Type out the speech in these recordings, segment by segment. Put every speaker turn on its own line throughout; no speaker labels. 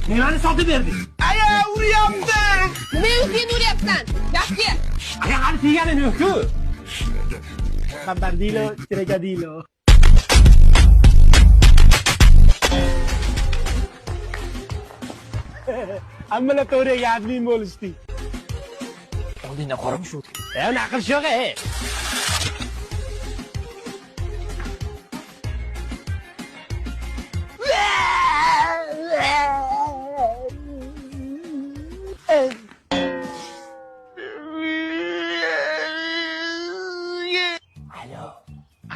Nimani sotib berding?
Aya, uryapti.
Nimaga sen uryapsan? Gapga.
Aya, hali tegani yo'q-ku.
Bandilo, Tregadilo. Hammalar to'g'riga admin bo'lishdi.
Oldingda qorami shu.
Naql yo'q,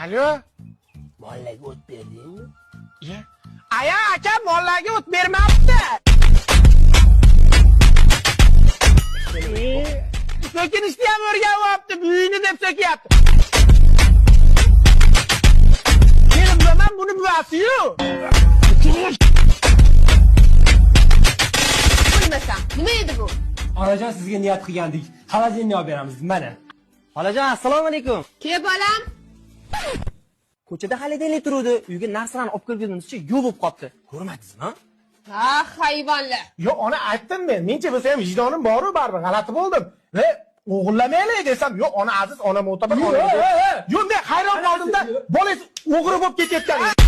Alo.
Mollaga o't berdingmi?
Aya, aka mollarga o't bermabdi. So'kinishni ham o'rganyapti, buyini deb so'kyapti. Men bilaman buni buvasi-yu.
Bilmasam. Nima edi bu?
Onajon sizga niyat qilgandik. Xolodilnikni olib beramiz, mana.
Xolajon, assalomu alaykum.
Ke bolam?
Ko'chada xolodilnik turuvdi. Uyga narsalarni olib kirganimizcha yo'q bo'lib qolibdi. Ko'rmadingizmi?
Ha, hayvonlar.
Yo, ona aytdim men. Mencha bo'lsa ham vijdonim bor-ku, baribir g'alati bo'ldim. O'g'irlamaylik desam, yo'q, ona aziz, ona mo'tabar. Yo'q, men hayron qoldimda, bolangiz o'g'ri bo'lib ketayotgan.